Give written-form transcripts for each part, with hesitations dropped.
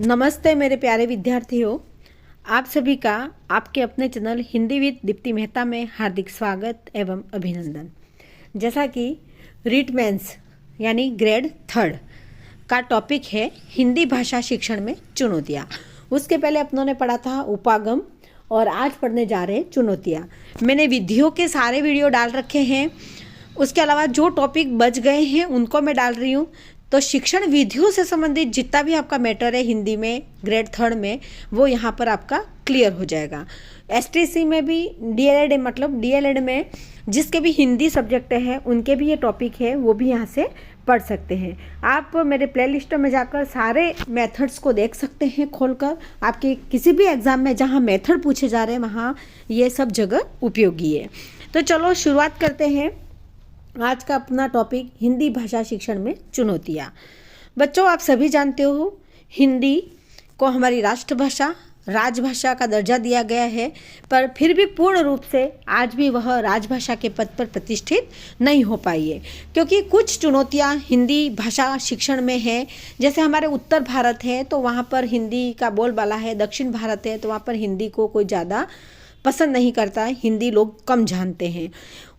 नमस्ते मेरे प्यारे विद्यार्थियों। आप सभी का आपके अपने चैनल हिंदी विद दीप्ति मेहता में हार्दिक स्वागत एवं अभिनंदन। जैसा कि रीटमेंस यानी ग्रेड 3 का टॉपिक है हिंदी भाषा शिक्षण में चुनौतियाँ। उसके पहले अपनों ने पढ़ा था उपागम और आज पढ़ने जा रहे हैं चुनौतियाँ। मैंने विधियों के सारे वीडियो डाल रखे हैं, उसके अलावा जो टॉपिक बच गए हैं उनको मैं डाल रही हूँ। तो शिक्षण विधियों से संबंधित जितना भी आपका मैटर है हिंदी में ग्रेड 3 में वो यहाँ पर आपका क्लियर हो जाएगा। एसटीसी में भी डीएलएड मतलब डीएलएड में जिसके भी हिंदी सब्जेक्ट है उनके भी ये टॉपिक है, वो भी यहाँ से पढ़ सकते हैं। आप मेरे प्लेलिस्ट में जाकर सारे मेथड्स को देख सकते हैं खोलकर। आपके किसी भी एग्ज़ाम में जहाँ मेथड पूछे जा रहे हैं वहाँ ये सब जगह उपयोगी है। तो चलो शुरुआत करते हैं। आज का अपना टॉपिक हिंदी भाषा शिक्षण में चुनौतियाँ। बच्चों, आप सभी जानते हो हिंदी को हमारी राष्ट्रभाषा राजभाषा का दर्जा दिया गया है, पर फिर भी पूर्ण रूप से आज भी वह राजभाषा के पद पर प्रतिष्ठित नहीं हो पाई है, क्योंकि कुछ चुनौतियाँ हिंदी भाषा शिक्षण में है। जैसे हमारे उत्तर भारत है तो वहाँ पर हिंदी का बोलबाला है, दक्षिण भारत है तो वहाँ पर हिंदी को कोई ज़्यादा पसंद नहीं करता है, हिंदी लोग कम जानते हैं।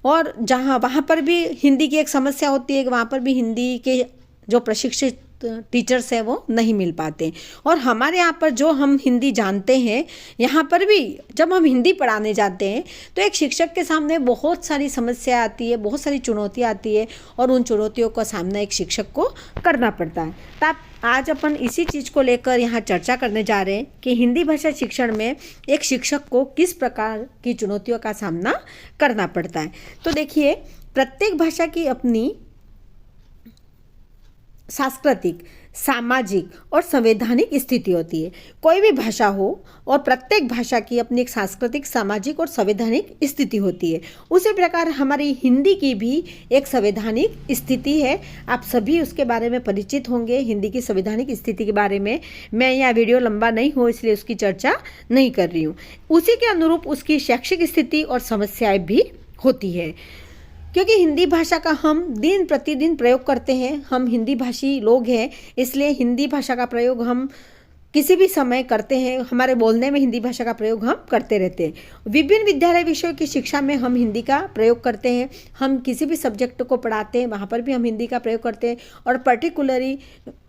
और जहाँ वहाँ पर भी हिंदी की एक समस्या होती है कि वहाँ पर भी हिंदी के जो प्रशिक्षित टीचर्स हैं वो नहीं मिल पाते। और हमारे यहाँ पर जो हम हिंदी जानते हैं, यहाँ पर भी जब हम हिंदी पढ़ाने जाते हैं तो एक शिक्षक के सामने बहुत सारी समस्या आती है, बहुत सारी चुनौतियाँ आती है और उन चुनौतियों का सामना एक शिक्षक को करना पड़ता है। तो आज अपन इसी चीज़ को लेकर यहाँ चर्चा करने जा रहे हैं कि हिंदी भाषा शिक्षण में एक शिक्षक को किस प्रकार की चुनौतियों का सामना करना पड़ता है। तो देखिए, प्रत्येक भाषा की अपनी सांस्कृतिक, सामाजिक और संवैधानिक स्थिति होती है। कोई भी भाषा हो और प्रत्येक भाषा की अपनी एक सांस्कृतिक, सामाजिक और संवैधानिक स्थिति होती है। उसी प्रकार हमारी हिंदी की भी एक संवैधानिक स्थिति है। आप सभी उसके बारे में परिचित होंगे। हिंदी की संवैधानिक स्थिति के बारे में मैं यहाँ वीडियो लंबा नहीं हो इसलिए उसकी चर्चा नहीं कर रही हूँ। उसी के अनुरूप उसकी शैक्षिक स्थिति और समस्याएं भी होती है, क्योंकि हिंदी भाषा का हम दिन प्रतिदिन प्रयोग करते हैं। हम हिंदी भाषी लोग हैं, इसलिए हिंदी भाषा का प्रयोग हम किसी भी समय करते हैं। हमारे बोलने में हिंदी भाषा का प्रयोग हम करते रहते हैं। विभिन्न विद्यालय विषयों की शिक्षा में हम हिंदी का प्रयोग करते हैं। हम किसी भी सब्जेक्ट को पढ़ाते हैं वहाँ पर भी हम हिंदी का प्रयोग करते हैं और पर्टिकुलरली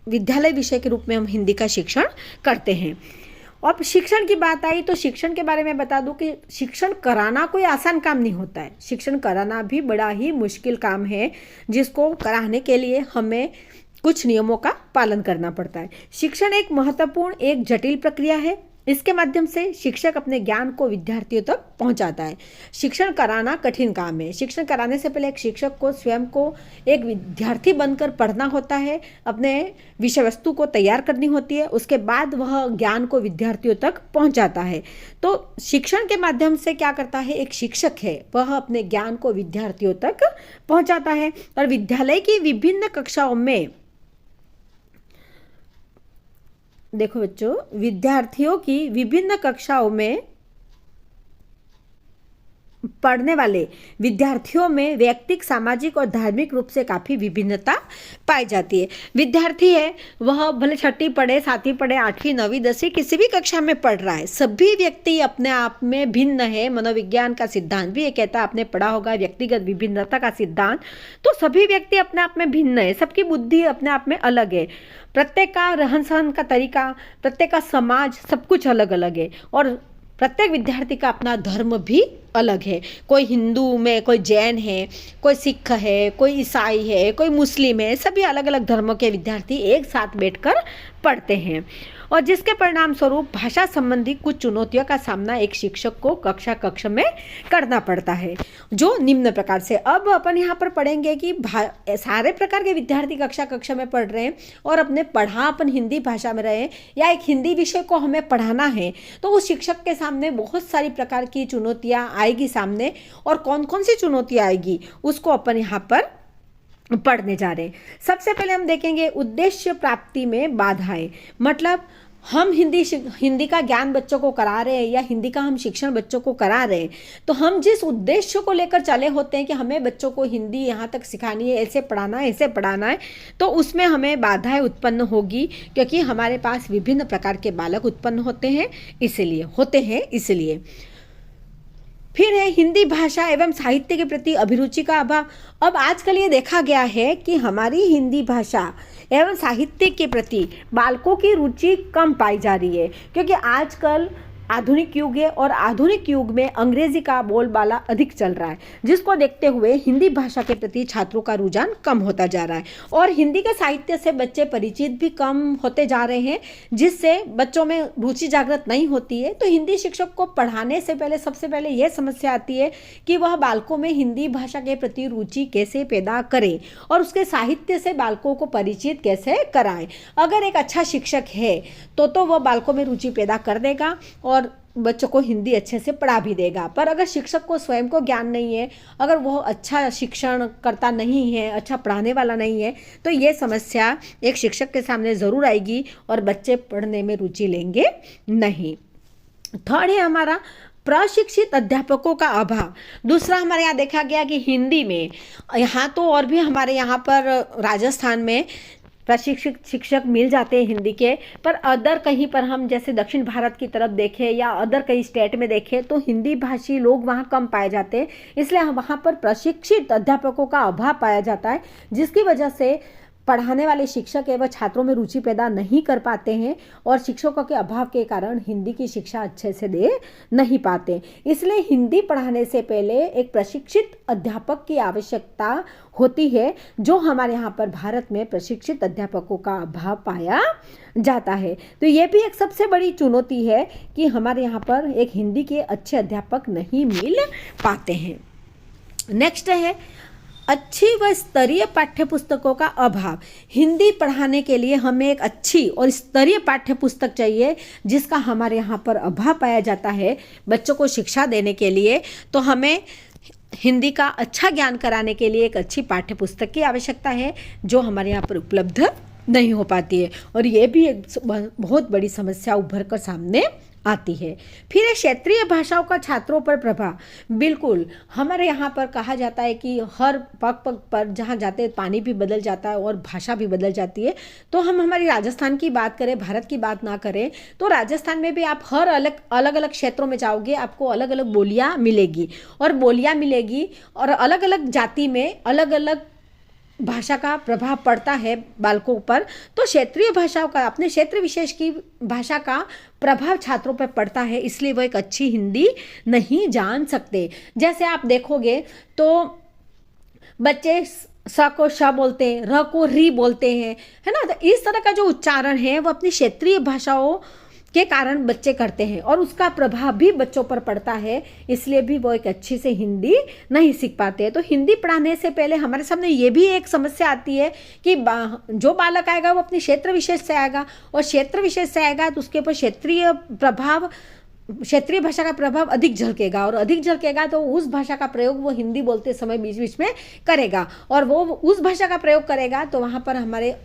विद्यालय विषय के रूप में हम हिंदी का शिक्षण करते हैं। अब शिक्षण की बात आई तो शिक्षण के बारे में बता दूं कि शिक्षण कराना कोई आसान काम नहीं होता है। शिक्षण कराना भी बड़ा ही मुश्किल काम है, जिसको कराने के लिए हमें कुछ नियमों का पालन करना पड़ता है। शिक्षण एक महत्वपूर्ण, एक जटिल प्रक्रिया है। इसके माध्यम से शिक्षक अपने ज्ञान को विद्यार्थियों तक पहुंचाता है। शिक्षण कराना कठिन काम है। शिक्षण कराने से पहले एक शिक्षक को स्वयं को एक विद्यार्थी बनकर पढ़ना होता है, अपने विषय वस्तु को तैयार करनी होती है, उसके बाद वह ज्ञान को विद्यार्थियों तक पहुंचाता है। तो शिक्षण के माध्यम से क्या करता है एक शिक्षक है, वह अपने ज्ञान को विद्यार्थियों तक पहुंचाता है। और विद्यालय की विभिन्न कक्षाओं में, देखो बच्चों, विद्यार्थियों की विभिन्न कक्षाओं में पढ़ने वाले विद्यार्थियों में व्यक्तिक, सामाजिक और धार्मिक रूप से काफ़ी विभिन्नता पाई जाती है। विद्यार्थी है वह भले 6ठी पढ़े, 7वीं पढ़े, 8वीं, 9वीं, 10वीं किसी भी कक्षा में पढ़ रहा है, सभी व्यक्ति अपने आप में भिन्न है। मनोविज्ञान का सिद्धांत भी ये कहता है, आपने पढ़ा होगा व्यक्तिगत विभिन्नता का सिद्धांत। तो सभी व्यक्ति अपने आप में भिन्न है, सबकी बुद्धि अपने आप में अलग है, प्रत्येक का रहन सहन का तरीका, प्रत्येक का समाज, सब कुछ अलग अलग है। और प्रत्येक विद्यार्थी का अपना धर्म भी अलग है। कोई हिंदू में, कोई जैन है, कोई सिख है, कोई ईसाई है, कोई मुस्लिम है, सभी अलग अलग धर्मों के विद्यार्थी एक साथ बैठकर पढ़ते हैं। और जिसके परिणाम स्वरूप भाषा संबंधी कुछ चुनौतियों का सामना एक शिक्षक को कक्षा कक्ष में करना पड़ता है, जो निम्न प्रकार से। अब अपन यहाँ पर पढ़ेंगे कि सारे प्रकार के विद्यार्थी कक्षा कक्षा में पढ़ रहे हैं और अपने पढ़ा अपन हिंदी भाषा में रहे या एक हिंदी विषय को हमें पढ़ाना है, तो उस शिक्षक के सामने बहुत सारी प्रकार की चुनौतियाँ आएगी सामने। और कौन कौन सी चुनौतियाँ आएगी उसको अपन यहाँ पर पढ़ने जा रहे हैं। सबसे पहले हम देखेंगे उद्देश्य प्राप्ति में बाधाएं। मतलब हम हिंदी का ज्ञान बच्चों को करा रहे हैं या हिंदी का हम शिक्षण बच्चों को करा रहे हैं, तो हम जिस उद्देश्य को लेकर चले होते हैं कि हमें बच्चों को हिंदी यहाँ तक सिखानी है, ऐसे पढ़ाना है, तो उसमें हमें बाधाएं उत्पन्न होगी, क्योंकि हमारे पास विभिन्न प्रकार के बालक उत्पन्न होते हैं इसलिए। फिर है हिंदी भाषा एवं साहित्य के प्रति अभिरुचि का अभाव। अब आजकल ये देखा गया है कि हमारी हिंदी भाषा एवं साहित्य के प्रति बालकों की रुचि कम पाई जा रही है, क्योंकि आजकल आधुनिक युग है और आधुनिक युग में अंग्रेजी का बोलबाला अधिक चल रहा है, जिसको देखते हुए हिंदी भाषा के प्रति छात्रों का रुझान कम होता जा रहा है और हिंदी के साहित्य से बच्चे परिचित भी कम होते जा रहे हैं, जिससे बच्चों में रुचि जागृत नहीं होती है। तो हिंदी शिक्षक को पढ़ाने से पहले सबसे पहले यह समस्या आती है कि वह बालकों में हिंदी भाषा के प्रति रुचि कैसे पैदा करे और उसके साहित्य से बालकों को परिचित कैसे कराए। अगर एक अच्छा शिक्षक है तो वह बालकों में रुचि पैदा कर देगा और बच्चों को हिंदी अच्छे से पढ़ा भी देगा। पर अगर शिक्षक को स्वयं को ज्ञान नहीं है, अगर वो अच्छा शिक्षण करता नहीं है, अच्छा पढ़ाने वाला नहीं है, तो ये समस्या एक शिक्षक के सामने ज़रूर आएगी और बच्चे पढ़ने में रुचि लेंगे नहीं। थर्ड है हमारा प्रशिक्षित अध्यापकों का अभाव। दूसरा हमारे यहाँ देखा गया कि हिंदी में यहाँ तो और भी हमारे यहाँ पर राजस्थान में प्रशिक्षित शिक्षक मिल जाते हैं हिंदी के, पर अदर कहीं पर हम जैसे दक्षिण भारत की तरफ देखें या अदर कई स्टेट में देखें तो हिंदी भाषी लोग वहाँ कम पाए जाते हैं, इसलिए वहाँ पर प्रशिक्षित अध्यापकों का अभाव पाया जाता है, जिसकी वजह से पढ़ाने वाले शिक्षक एवं छात्रों में रुचि पैदा नहीं कर पाते हैं और शिक्षकों के अभाव के कारण हिंदी की शिक्षा अच्छे से दे नहीं पाते। इसलिए हिंदी पढ़ाने से पहले एक प्रशिक्षित अध्यापक की आवश्यकता होती है, जो हमारे यहाँ पर भारत में प्रशिक्षित अध्यापकों का अभाव पाया जाता है। तो ये भी एक सबसे बड़ी चुनौती है कि हमारे यहाँ पर एक हिंदी के अच्छे अध्यापक नहीं मिल पाते हैं। नेक्स्ट है अच्छी व स्तरीय पाठ्यपुस्तकों का अभाव। हिंदी पढ़ाने के लिए हमें एक अच्छी और स्तरीय पाठ्यपुस्तक चाहिए, जिसका हमारे यहाँ पर अभाव पाया जाता है। बच्चों को शिक्षा देने के लिए तो हमें हिंदी का अच्छा ज्ञान कराने के लिए एक अच्छी पाठ्यपुस्तक की आवश्यकता है, जो हमारे यहाँ पर उपलब्ध नहीं हो पाती है और ये भी एक बहुत बड़ी समस्या उभर कर सामने आती है। फिर क्षेत्रीय भाषाओं का छात्रों पर प्रभाव। बिल्कुल हमारे यहाँ पर कहा जाता है कि हर पग पग पर जहाँ जाते हैं पानी भी बदल जाता है और भाषा भी बदल जाती है। तो हम हमारी राजस्थान की बात करें, भारत की बात ना करें, तो राजस्थान में भी आप हर अलग क्षेत्रों में जाओगे, आपको अलग अलग बोलियाँ मिलेगी और अलग अलग जाति में अलग अलग भाषा का प्रभाव पड़ता है बालकों पर। तो क्षेत्रीय भाषाओं का, अपने क्षेत्र विशेष की भाषा का प्रभाव छात्रों पर पड़ता है, इसलिए वो एक अच्छी हिंदी नहीं जान सकते। जैसे आप देखोगे तो बच्चे स को श बोलते हैं, र को री बोलते हैं, है ना। तो इस तरह का जो उच्चारण है वो अपनी क्षेत्रीय भाषाओं के कारण बच्चे करते हैं और उसका प्रभाव भी बच्चों पर पड़ता है, इसलिए भी वो एक अच्छी से हिंदी नहीं सीख पाते। तो हिंदी पढ़ाने से पहले हमारे सामने ये भी एक समस्या आती है कि जो बालक आएगा वो अपनी क्षेत्र विशेष से आएगा और क्षेत्र विशेष से आएगा तो उसके ऊपर क्षेत्रीय भाषा का प्रभाव अधिक झलकेगा और अधिक झलकेगा तो उस भाषा का प्रयोग वो हिंदी बोलते समय बीच बीच में करेगा और वो उस भाषा का प्रयोग करेगा तो वहाँ पर हमारे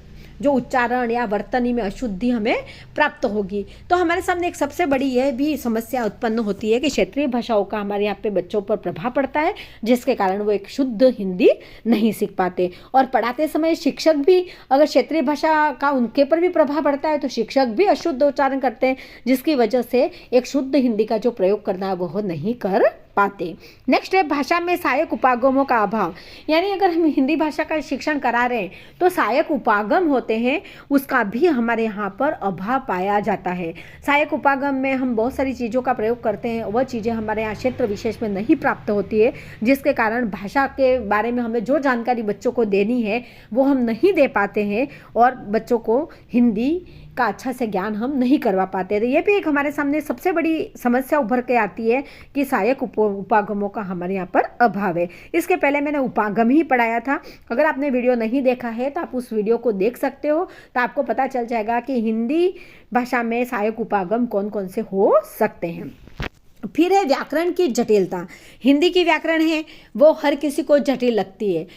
जो उच्चारण या वर्तनी में अशुद्धि हमें प्राप्त होगी। तो हमारे सामने एक सबसे बड़ी यह भी समस्या उत्पन्न होती है कि क्षेत्रीय भाषाओं का हमारे यहाँ पे बच्चों पर प्रभाव पड़ता है, जिसके कारण वो एक शुद्ध हिंदी नहीं सीख पाते और पढ़ाते समय शिक्षक भी अगर क्षेत्रीय भाषा का उनके पर भी प्रभाव पड़ता है तो शिक्षक भी अशुद्ध उच्चारण करते हैं, जिसकी वजह से एक शुद्ध हिंदी का जो प्रयोग करना है वह नहीं कर पाते। नेक्स्ट है भाषा में सहायक उपागमों का अभाव। यानी अगर हम हिंदी भाषा का शिक्षण करा रहे हैं तो सहायक उपागम होते हैं, उसका भी हमारे यहाँ पर अभाव पाया जाता है। सहायक उपागम में हम बहुत सारी चीज़ों का प्रयोग करते हैं, वह चीज़ें हमारे यहाँ क्षेत्र विशेष में नहीं प्राप्त होती है, जिसके कारण भाषा के बारे में हमें जो जानकारी बच्चों को देनी है वो हम नहीं दे पाते हैं और बच्चों को हिंदी का अच्छा से ज्ञान हम नहीं करवा पाते। तो ये भी एक हमारे सामने सबसे बड़ी समस्या उभर के आती है कि सहायक उपागमों का हमारे यहाँ पर अभाव है। इसके पहले मैंने उपागम ही पढ़ाया था, अगर आपने वीडियो नहीं देखा है तो आप उस वीडियो को देख सकते हो, तो आपको पता चल जाएगा कि हिंदी भाषा में सहायक उपागम कौन कौन से हो सकते हैं। फिर है व्याकरण की जटिलता। हिंदी की व्याकरण है वो हर किसी को जटिल लगती है,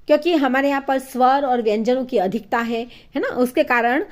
क्योंकि हमारे यहाँ पर स्वर और व्यंजनों की अधिकता है ना, उसके कारण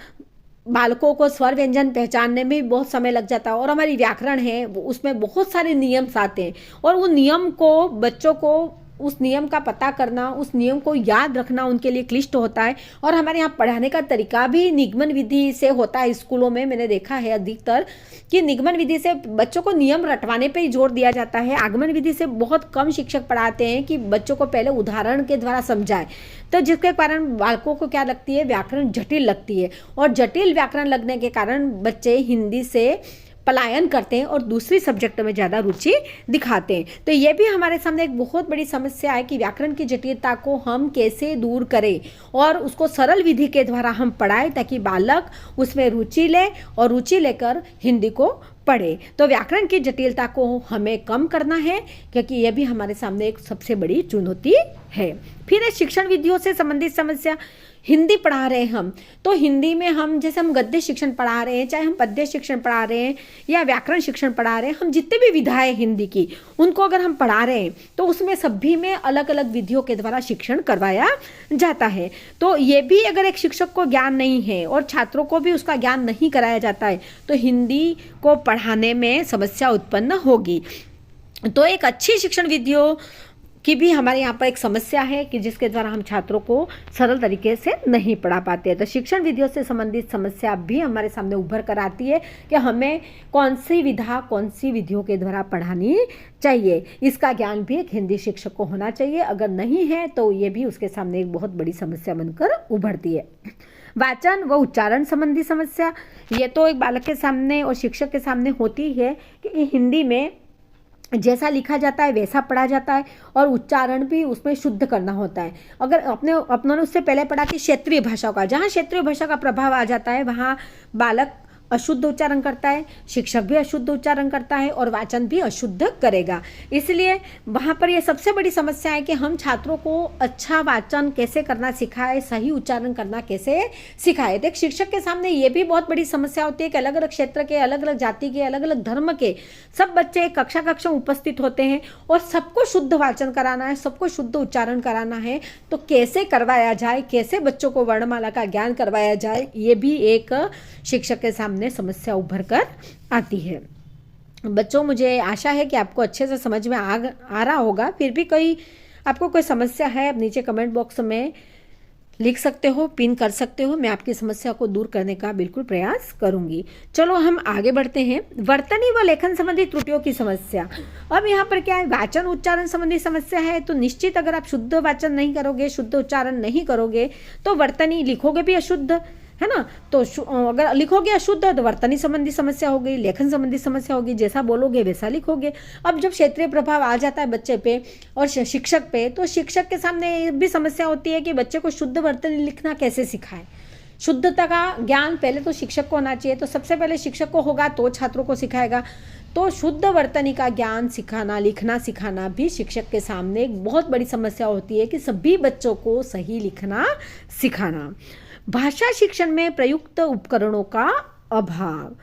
बालकों को स्वर व्यंजन पहचानने में भी बहुत समय लग जाता है, और हमारी व्याकरण है उसमें बहुत सारे नियम आते हैं, और वो नियम को बच्चों को उस नियम का पता करना, उस नियम को याद रखना उनके लिए क्लिष्ट होता है। और हमारे यहाँ पढ़ाने का तरीका भी निगमन विधि से होता है। स्कूलों में मैंने देखा है अधिकतर कि निगमन विधि से बच्चों को नियम रटवाने पे ही जोर दिया जाता है। आगमन विधि से बहुत कम शिक्षक पढ़ाते हैं कि बच्चों को पहले उदाहरण के द्वारा समझाए, तो जिसके कारण बालकों को क्या लगती है, व्याकरण जटिल लगती है, और जटिल व्याकरण लगने के कारण बच्चे हिंदी से पलायन करते हैं और दूसरी सब्जेक्ट में ज़्यादा रुचि दिखाते हैं। तो ये भी हमारे सामने एक बहुत बड़ी समस्या है कि व्याकरण की जटिलता को हम कैसे दूर करें और उसको सरल विधि के द्वारा हम पढ़ाएं, ताकि बालक उसमें रुचि ले और रुचि लेकर हिंदी को पढ़े। तो व्याकरण की जटिलता को हमें कम करना है, क्योंकि यह भी हमारे सामने एक सबसे बड़ी चुनौती है। फिर है शिक्षण विधियों से संबंधित समस्या। हिंदी पढ़ा रहे हैं हम, तो हिंदी में हम जैसे हम गद्य शिक्षण पढ़ा रहे हैं, चाहे हम पद्य शिक्षण पढ़ा रहे हैं या व्याकरण शिक्षण पढ़ा रहे हैं, हम जितने भी विधाएं हिंदी की उनको अगर हम पढ़ा रहे हैं तो उसमें सभी में अलग अलग विधियों के द्वारा शिक्षण करवाया जाता है। तो ये भी अगर एक शिक्षक को ज्ञान नहीं है और छात्रों को भी उसका ज्ञान नहीं कराया जाता है तो हिंदी को पढ़ाने में समस्या उत्पन्न होगी। तो एक अच्छी शिक्षण विधियों की भी हमारे यहाँ पर एक समस्या है कि जिसके द्वारा हम छात्रों को सरल तरीके से नहीं पढ़ा पाते हैं। तो शिक्षण विधियों से संबंधित समस्या भी हमारे सामने उभर कर आती है कि हमें कौन सी विधा कौन सी विधियों के द्वारा पढ़ानी चाहिए। इसका ज्ञान भी एक हिंदी शिक्षक को होना चाहिए। अगर नहीं है तो ये भी उसके सामने एक बहुत बड़ी समस्या बनकर उभरती है। वाचन व उच्चारण संबंधी समस्या, ये तो एक बालक के सामने और शिक्षक के सामने होती है कि हिंदी में जैसा लिखा जाता है वैसा पढ़ा जाता है और उच्चारण भी उसमें शुद्ध करना होता है। अगर अपनों ने उससे पहले पढ़ा कि क्षेत्रीय भाषा का, जहाँ क्षेत्रीय भाषा का प्रभाव आ जाता है वहाँ बालक अशुद्ध उच्चारण करता है, शिक्षक भी अशुद्ध उच्चारण करता है और वाचन भी अशुद्ध करेगा। इसलिए वहाँ पर यह सबसे बड़ी समस्या है कि हम छात्रों को अच्छा वाचन कैसे करना सिखाए, सही उच्चारण करना कैसे सिखाए। तो एक शिक्षक के सामने ये भी बहुत बड़ी समस्या होती है कि अलग अलग क्षेत्र के, अलग अलग जाति के, अलग अलग धर्म के सब बच्चे कक्षा में उपस्थित होते हैं और सबको शुद्ध वाचन कराना है, सबको शुद्ध उच्चारण कराना है। तो कैसे करवाया जाए, कैसे बच्चों को वर्णमाला का ज्ञान करवाया जाए, ये भी एक शिक्षक के सामने समस्या उभर कर आती है। बच्चों, मुझे आशा है कि आपको अच्छे से समझ में आ रहा होगा। फिर भी आपको कोई समस्या है, आप नीचे कमेंट बॉक्स में लिख सकते हो, पिन कर सकते हो। मैं आपकी समस्या को दूर करने का बिल्कुल प्रयास करूंगी। चलो हम आगे बढ़ते हैं। वर्तनी व लेखन संबंधी त्रुटियों की समस्या। अब यहाँ पर क्या है, वाचन उच्चारण संबंधी समस्या है। तो निश्चित अगर आप शुद्ध वाचन नहीं करोगे, शुद्ध उच्चारण नहीं करोगे तो वर्तनी लिखोगे भी अशुद्ध, है ना। तो अगर लिखोगे अशुद्ध तो वर्तनी संबंधी समस्या होगी, लेखन संबंधी समस्या होगी, जैसा बोलोगे वैसा लिखोगे। अब जब क्षेत्रीय प्रभाव आ जाता है बच्चे पे और शिक्षक पे, तो शिक्षक के सामने ये भी समस्या होती है कि बच्चे को शुद्ध वर्तनी लिखना कैसे सिखाएं। शुद्धता का ज्ञान पहले तो शिक्षक को होना चाहिए, तो सबसे पहले शिक्षक को होगा तो छात्रों को सिखाएगा। तो शुद्ध वर्तनी का ज्ञान सिखाना, लिखना सिखाना भी शिक्षक के सामने एक बहुत बड़ी समस्या होती है कि सभी बच्चों को सही लिखना सिखाना। भाषा शिक्षण में प्रयुक्त उपकरणों का अभाव।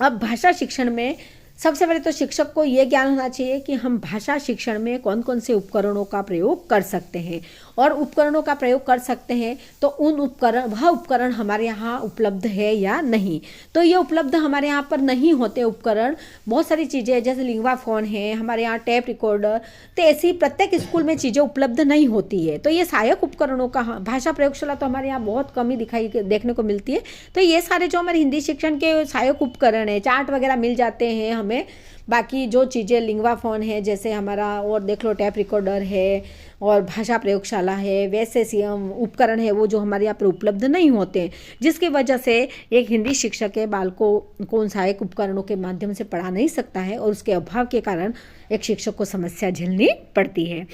अब भाषा शिक्षण में सबसे पहले तो शिक्षक को ये ज्ञान होना चाहिए कि हम भाषा शिक्षण में कौन कौन से उपकरणों का प्रयोग कर सकते हैं, और उपकरणों का प्रयोग कर सकते हैं तो वह उपकरण हमारे यहाँ उपलब्ध है या नहीं। तो ये उपलब्ध हमारे यहाँ पर नहीं होते उपकरण। बहुत सारी चीज़ें जैसे लिंगवा फोन है, हमारे यहाँ टेप रिकॉर्डर, तो ऐसी प्रत्येक स्कूल में चीज़ें उपलब्ध नहीं होती है। तो ये सहायक उपकरणों का भाषा प्रयोगशाला तो हमारे यहाँ बहुत कम ही देखने को मिलती है। तो ये सारे जो हमारे हिंदी शिक्षण के सहायक उपकरण है, चार्ट वगैरह मिल जाते हैं हमें। बाकी जो चीज़ें लिंगवा फोन है, जैसे हमारा और देख लो टेप रिकॉर्डर है और भाषा प्रयोगशाला है, वैसे सीएम उपकरण है वो जो हमारे यहाँ पर उपलब्ध नहीं होते हैं, जिसकी वजह से एक हिंदी शिक्षक के बालकों को उन सहायक उपकरणों के माध्यम से पढ़ा नहीं सकता है और उसके अभाव के कारण एक शिक्षक को समस्या झेलनी पड़ती है।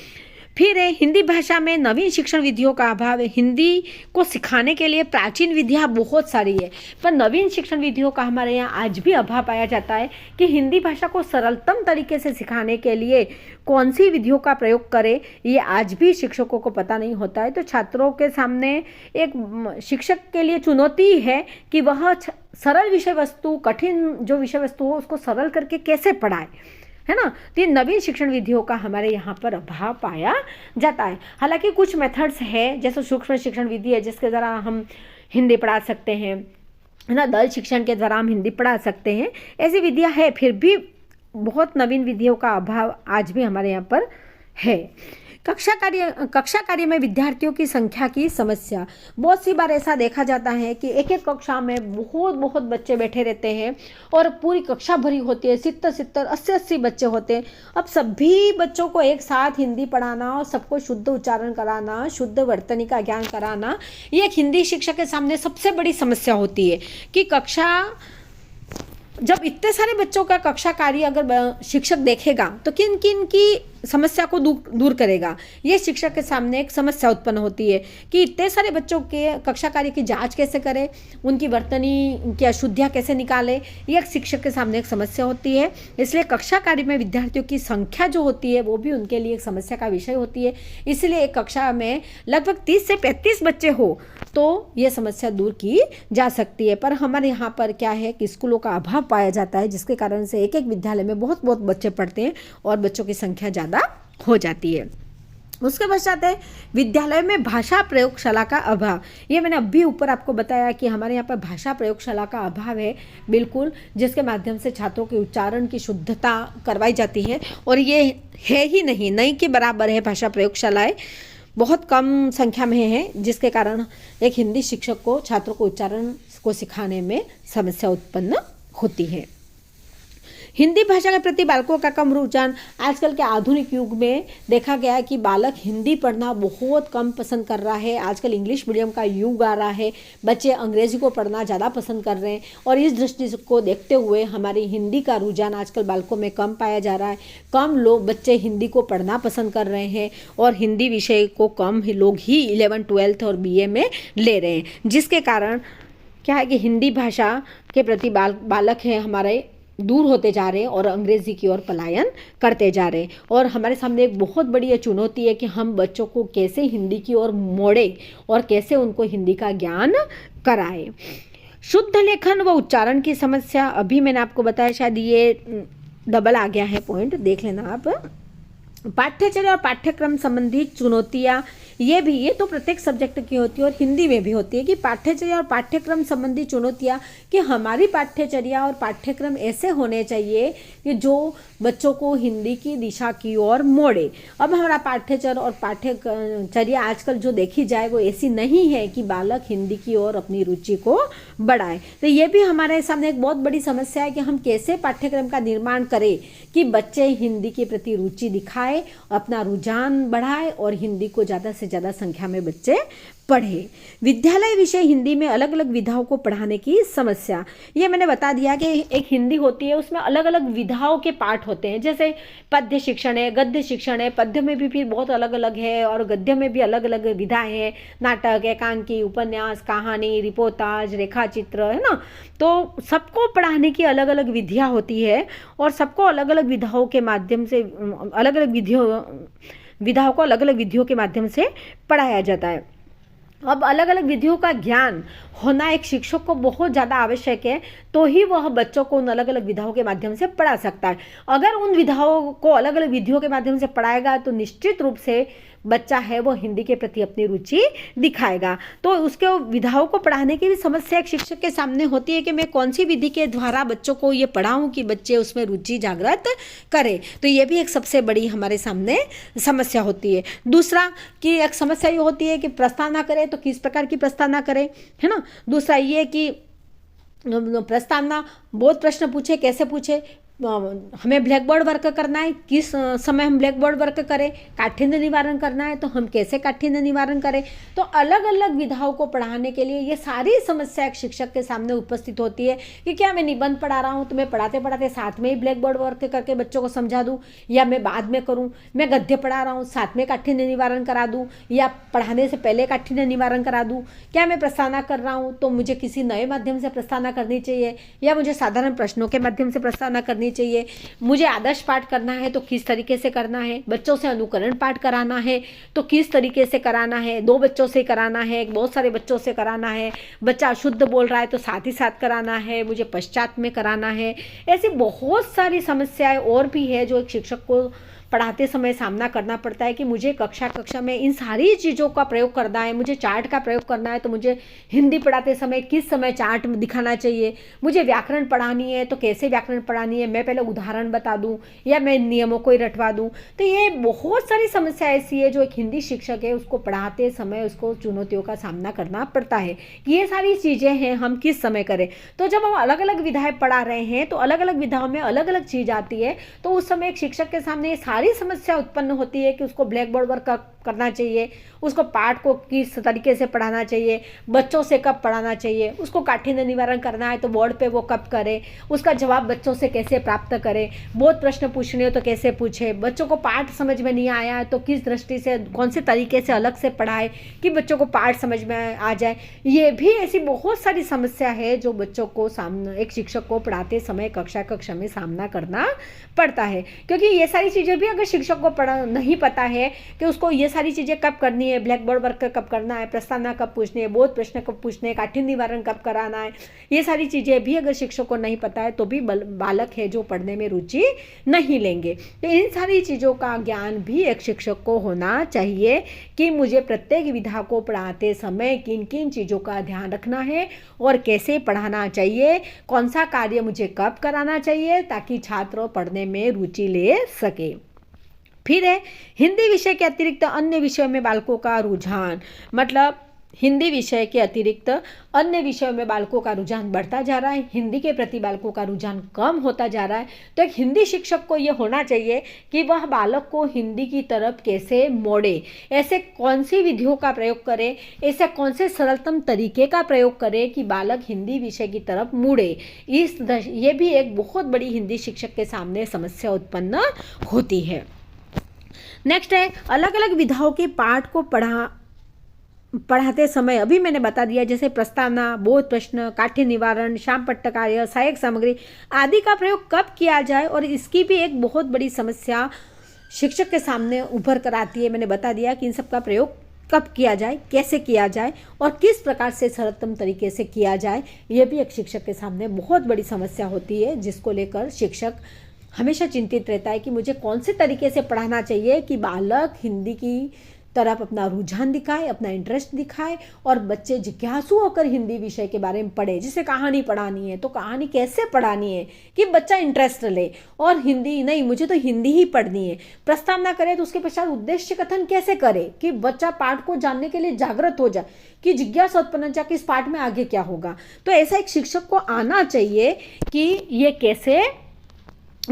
फिर है हिंदी भाषा में नवीन शिक्षण विधियों का अभाव है। हिंदी को सिखाने के लिए प्राचीन विधियाँ बहुत सारी है, पर नवीन शिक्षण विधियों का हमारे यहाँ आज भी अभाव पाया जाता है कि हिंदी भाषा को सरलतम तरीके से सिखाने के लिए कौन सी विधियों का प्रयोग करें, ये आज भी शिक्षकों को पता नहीं होता है। तो छात्रों के सामने एक शिक्षक के लिए चुनौती है कि वह सरल विषय वस्तु, कठिन जो विषय वस्तु हो उसको सरल करके कैसे पढ़ाए, है ना। तो ये नवीन शिक्षण विधियों का हमारे यहाँ पर अभाव पाया जाता है। हालांकि कुछ मेथड्स है, जैसे सूक्ष्म शिक्षण विधि है जिसके द्वारा हम हिंदी पढ़ा सकते हैं, है ना, दल शिक्षण के द्वारा हम हिंदी पढ़ा सकते हैं। ऐसी विधियाँ है, फिर भी बहुत नवीन विधियों का अभाव आज भी हमारे यहाँ पर है। कक्षा कार्य में विद्यार्थियों की संख्या की समस्या। बहुत सी बार ऐसा देखा जाता है कि एक एक कक्षा में बहुत बच्चे बैठे रहते हैं और पूरी कक्षा भरी होती है, 70 80 बच्चे होते हैं। अब सभी बच्चों को एक साथ हिंदी पढ़ाना और सबको शुद्ध उच्चारण कराना, शुद्ध वर्तनी का ज्ञान कराना, ये एक हिंदी शिक्षक के सामने सबसे बड़ी समस्या होती है कि जब इतने सारे बच्चों का कक्षा कार्य अगर शिक्षक देखेगा तो किन किन की समस्या को दूर करेगा। ये शिक्षक के सामने एक समस्या उत्पन्न होती है कि इतने सारे बच्चों के कक्षा कार्य की जांच कैसे करें, उनकी वर्तनी की अशुद्धियाँ कैसे निकाले, ये एक शिक्षक के सामने एक समस्या होती है। इसलिए कक्षा कार्य में विद्यार्थियों की संख्या जो होती है वो भी उनके लिए एक समस्या का विषय होती है। इसलिए एक कक्षा में लगभग 30 से 35 बच्चे हो तो ये समस्या दूर की जा सकती है। पर हमारे यहाँ पर क्या है कि स्कूलों का अभाव पाया जाता है, जिसके कारण से एक विद्यालय में बहुत बच्चे पढ़ते हैं और बच्चों की संख्या ज़्यादा हो जाती है। उसके पश्चात है विद्यालय में भाषा प्रयोगशाला का अभाव। ये मैंने अभी ऊपर आपको बताया कि हमारे यहाँ पर भाषा प्रयोगशाला का अभाव है बिल्कुल, जिसके माध्यम से छात्रों के उच्चारण की शुद्धता करवाई जाती है। और ये है ही नहीं के बराबर है। भाषा प्रयोगशालाएं बहुत कम संख्या में है, जिसके कारण एक हिंदी शिक्षक को छात्रों को उच्चारण को सिखाने में समस्या उत्पन्न होती है। हिंदी भाषा के प्रति बालकों का कम रुझान। आजकल के आधुनिक युग में देखा गया है कि बालक हिंदी पढ़ना बहुत कम पसंद कर रहा है। आजकल इंग्लिश मीडियम का युग आ रहा है, बच्चे अंग्रेजी को पढ़ना ज़्यादा पसंद कर रहे हैं और इस दृष्टि को देखते हुए हमारी हिंदी का रुझान आजकल बालकों में कम पाया जा रहा है। कम लोग बच्चे हिंदी को पढ़ना पसंद कर रहे हैं और हिंदी विषय को कम ही लोग ही 11th 12th और BA में ले रहे हैं, जिसके कारण क्या है कि हिंदी भाषा के प्रति बालक है हमारे दूर होते जा रहे हैं और अंग्रेजी की ओर पलायन करते जा रहे हैं। और हमारे सामने एक बहुत बड़ी ये चुनौती है कि हम बच्चों को कैसे हिंदी की ओर मोड़े और कैसे उनको हिंदी का ज्ञान कराएं। शुद्ध लेखन व उच्चारण की समस्या, अभी मैंने आपको बताया, शायद ये डबल आ गया है पॉइंट, देख लेना आप। पाठ्यचर्या और पाठ्यक्रम संबंधी चुनौतियाँ, ये तो प्रत्येक सब्जेक्ट की होती है और हिंदी में भी होती है कि पाठ्यचर्या और पाठ्यक्रम संबंधी चुनौतियाँ, कि हमारी पाठ्यचर्या और पाठ्यक्रम ऐसे होने चाहिए कि जो बच्चों को हिंदी की दिशा की ओर मोड़े। अब हमारा पाठ्यचर्या और पाठ्यचर्या आजकल जो देखी जाए वो ऐसी नहीं है कि बालक हिंदी की ओर अपनी रुचि को बढ़ाए। तो ये भी हमारे सामने एक बहुत बड़ी समस्या है कि हम कैसे पाठ्यक्रम का निर्माण करें कि बच्चे हिंदी के प्रति रुचि दिखाए, अपना रुझान बढ़ाए और हिंदी को ज़्यादा से ज़्यादा संख्या में बच्चे पढ़े। विद्यालय विषय हिंदी में अलग अलग विधाओं को पढ़ाने की समस्या, ये मैंने बता दिया कि एक हिंदी होती है, उसमें अलग अलग विधाओं के पाठ होते हैं। जैसे पद्य शिक्षण है, गद्य शिक्षण है, पद्य में भी फिर बहुत अलग अलग है और गद्य में भी अलग अलग विधाएं हैं, नाटक, एकांकी, उपन्यास, कहानी, रिपोर्टाज, रेखाचित्र, है ना। तो सबको पढ़ाने की अलग अलग विधियाँ होती है और सबको अलग अलग विधाओं के माध्यम से विधाओं को अलग अलग विधियों के माध्यम से पढ़ाया जाता है। अब अलग अलग विधियों का ज्ञान होना एक शिक्षक को बहुत ज़्यादा आवश्यक है, तो ही वह बच्चों को उन अलग अलग विधाओं के माध्यम से पढ़ा सकता है। अगर उन विधाओं को अलग अलग विधियों के माध्यम से पढ़ाएगा तो निश्चित रूप से बच्चा है वो हिंदी के प्रति अपनी रुचि दिखाएगा। तो उसके विधाओं को पढ़ाने की भी समस्या एक शिक्षक के सामने होती है कि मैं कौन सी विधि के द्वारा बच्चों को ये पढ़ाऊँ कि बच्चे उसमें रुचि जागृत करें। तो ये भी एक सबसे बड़ी हमारे सामने समस्या होती है। दूसरा कि एक समस्या ये होती है कि प्रस्तावना करें तो किस प्रकार की प्रस्तावना करें, है ना। दूसरा ये कि प्रस्तावना बहुत प्रश्न पूछे, कैसे पूछे, हमें ब्लैक बोर्ड वर्क करना है, किस समय हम ब्लैक बोर्ड वर्क करें, काठिन्य निवारण करना है तो हम कैसे काठिन्य निवारण करें। तो अलग अलग विधाओं को पढ़ाने के लिए ये सारी समस्या एक शिक्षक के सामने उपस्थित होती है कि क्या मैं निबंध पढ़ा रहा हूँ तो मैं पढ़ाते पढ़ाते साथ में ही ब्लैक बोर्ड वर्क करके बच्चों को समझा दूँ, या मैं बाद में करूँ। मैं गद्य पढ़ा रहा हूँ साथ में काठिन्य निवारण करा दूँ, या पढ़ाने से पहले काठिन्य निवारण करा दूँ। क्या मैं प्रस्तावना कर रहा हूँ तो मुझे किसी नए माध्यम से प्रस्तावना करनी चाहिए, या मुझे साधारण प्रश्नों के माध्यम से प्रस्तावना करनी चाहिए। मुझे आदर्श पाठ करना है तो किस तरीके से करना है, बच्चों से अनुकरण पाठ कराना है तो किस तरीके से कराना है, 2 बच्चों से कराना है, बहुत सारे बच्चों से कराना है, बच्चा अशुद्ध बोल रहा है तो साथ ही साथ कराना है, मुझे पश्चात में कराना है। ऐसी बहुत सारी समस्याएं और भी है जो एक शिक्षक को पढ़ाते समय सामना करना पड़ता है कि मुझे कक्षा में इन सारी चीज़ों का प्रयोग करना है, मुझे चार्ट का प्रयोग करना है, तो मुझे हिंदी पढ़ाते समय किस समय चार्ट दिखाना चाहिए, मुझे व्याकरण पढ़ानी है तो कैसे व्याकरण पढ़ानी है, मैं पहले उदाहरण बता दूं या मैं नियमों को ही रटवा दूं। तो ये बहुत सारी समस्या ऐसी है जो एक हिंदी शिक्षक है उसको पढ़ाते समय उसको चुनौतियों का सामना करना पड़ता है कि ये सारी चीज़ें हैं, हम किस समय करें। तो जब हम अलग अलग विधाएं पढ़ा रहे हैं तो अलग अलग विधाओं में अलग अलग चीज़ आती है, तो उस समय एक शिक्षक के सामने ये सारी समस्या उत्पन्न होती है कि उसको ब्लैक बोर्ड पर करना चाहिए, उसको पाठ को किस तरीके से पढ़ाना चाहिए, बच्चों से कब पढ़ाना चाहिए, उसको काठिन्य निवारण करना है तो बोर्ड पे वो कब करे, उसका जवाब बच्चों से कैसे प्राप्त करे, बहुत प्रश्न पूछने हो तो कैसे पूछे, बच्चों को पाठ समझ में नहीं आया है तो किस दृष्टि से कौन से तरीके से अलग से पढ़ाए कि बच्चों को पाठ समझ में आ जाए। ये भी ऐसी बहुत सारी समस्या है जो बच्चों को सामने एक शिक्षक को पढ़ाते समय कक्षा में सामना करना पड़ता है, क्योंकि ये सारी चीज़ें भी अगर शिक्षक को नहीं पता है कि उसको ये सारी चीज़ें कब करनी है, ब्लैक बोर्ड वर्क कब करना है, प्रस्तावना कब पूछनी है, बोध प्रश्न कब पूछने हैं, काठिन्य निवारण कब कराना है, ये सारी चीज़ें भी अगर शिक्षक को नहीं पता है तो भी बालक है जो पढ़ने में रुचि नहीं लेंगे। तो इन सारी चीज़ों का ज्ञान भी एक शिक्षक को होना चाहिए कि मुझे प्रत्येक विधा को पढ़ाते समय किन किन चीज़ों का ध्यान रखना है और कैसे पढ़ाना चाहिए, कौन सा कार्य मुझे कब कराना चाहिए ताकि छात्र पढ़ने में रुचि ले सके। फिर है हिंदी विषय के अतिरिक्त अन्य विषयों में बालकों का रुझान, मतलब हिंदी विषय के अतिरिक्त अन्य विषयों में बालकों का रुझान बढ़ता जा रहा है, हिंदी के प्रति बालकों का रुझान कम होता जा रहा है। तो एक हिंदी शिक्षक को ये होना चाहिए कि वह बालक को हिंदी की तरफ कैसे मोड़े, ऐसे कौन सी विधियों का प्रयोग करे, ऐसे कौन से सरलतम तरीके का प्रयोग करे कि बालक हिंदी विषय की तरफ मुड़े। ये भी एक बहुत बड़ी हिंदी शिक्षक के सामने समस्या उत्पन्न होती है। नेक्स्ट है अलग अलग विधाओं के पाठ को पढ़ाते समय अभी मैंने बता दिया, जैसे प्रस्तावना, बोध प्रश्न, काठिन्य निवारण, श्याम पट्ट कार्य, सहायक सामग्री आदि का प्रयोग कब किया जाए, और इसकी भी एक बहुत बड़ी समस्या शिक्षक के सामने उभर कर आती है। मैंने बता दिया कि इन सब का प्रयोग कब किया जाए, कैसे किया जाए और किस प्रकार से सरलतम तरीके से किया जाए। यह भी एक शिक्षक के सामने बहुत बड़ी समस्या होती है, जिसको लेकर शिक्षक हमेशा चिंतित रहता है कि मुझे कौन से तरीके से पढ़ाना चाहिए कि बालक हिंदी की तरफ अपना रुझान दिखाए, अपना इंटरेस्ट दिखाए और बच्चे जिज्ञासु होकर हिंदी विषय के बारे में पढ़े। जैसे कहानी पढ़ानी है तो कहानी कैसे पढ़ानी है कि बच्चा इंटरेस्ट ले, और हिंदी नहीं मुझे तो हिंदी ही पढ़नी है। प्रस्तावना करे तो उसके पश्चात उद्देश्य कथन कैसे करे कि बच्चा पाठ को जानने के लिए जागृत हो जाए, कि जिज्ञासा उत्पन्न हो जाए कि इस पाठ में आगे क्या होगा। तो ऐसा एक शिक्षक को आना चाहिए कि ये कैसे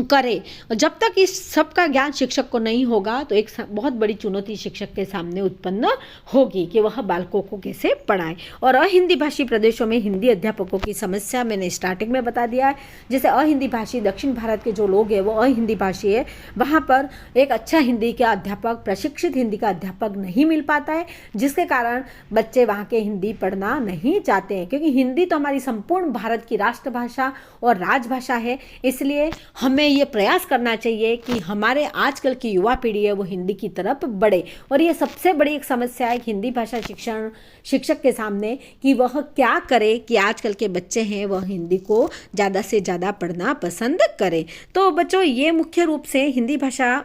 करे। जब तक इस सब का ज्ञान शिक्षक को नहीं होगा तो एक बहुत बड़ी चुनौती शिक्षक के सामने उत्पन्न होगी कि वह बालकों को कैसे पढ़ाए। और अहिंदी भाषी प्रदेशों में हिंदी अध्यापकों की समस्या मैंने स्टार्टिंग में बता दिया है। जैसे अहिंदी भाषी दक्षिण भारत के जो लोग हैं वो अहिंदी भाषी है, वहाँ पर एक अच्छा हिंदी का अध्यापक, प्रशिक्षित हिंदी का अध्यापक नहीं मिल पाता है, जिसके कारण बच्चे वहाँ के हिंदी पढ़ना नहीं चाहते हैं, क्योंकि हिंदी तो हमारी संपूर्ण भारत की राष्ट्रभाषा और राजभाषा है। इसलिए हमें ये प्रयास करना चाहिए कि हमारे आजकल की युवा पीढ़ी है वो हिंदी की तरफ बढ़े। और ये सबसे बड़ी एक समस्या है हिंदी भाषा शिक्षक के सामने कि वह क्या करे कि आजकल के बच्चे हैं वह हिंदी को ज़्यादा से ज़्यादा पढ़ना पसंद करें। तो बच्चों ये मुख्य रूप से हिंदी भाषा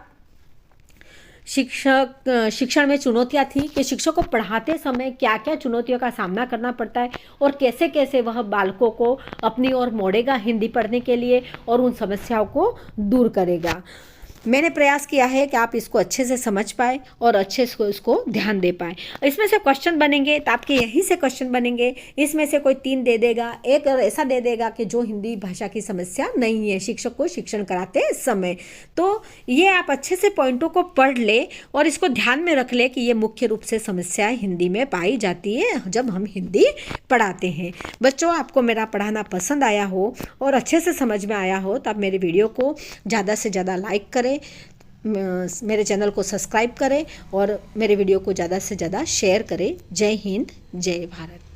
शिक्षण में चुनौतियाँ थी कि शिक्षक को पढ़ाते समय क्या क्या चुनौतियों का सामना करना पड़ता है और कैसे कैसे वह बालकों को अपनी ओर मोड़ेगा हिंदी पढ़ने के लिए और उन समस्याओं को दूर करेगा। मैंने प्रयास किया है कि आप इसको अच्छे से समझ पाए और अच्छे से इसको ध्यान दे पाए। इसमें से क्वेश्चन बनेंगे तो आपके यहीं से क्वेश्चन बनेंगे, इसमें से कोई 3 दे देगा, एक ऐसा दे देगा कि जो हिंदी भाषा की समस्या नहीं है शिक्षक को शिक्षण कराते समय। तो ये आप अच्छे से पॉइंटों को पढ़ ले और इसको ध्यान में रख ले कि ये मुख्य रूप से समस्याएं हिंदी में पाई जाती है जब हम हिंदी पढ़ाते हैं। बच्चों आपको मेरा पढ़ाना पसंद आया हो और अच्छे से समझ में आया हो तो आप मेरे वीडियो को ज़्यादा से ज़्यादा लाइक करें, मेरे चैनल को सब्सक्राइब करें और मेरे वीडियो को ज़्यादा से ज़्यादा शेयर करें। जय हिंद, जय भारत।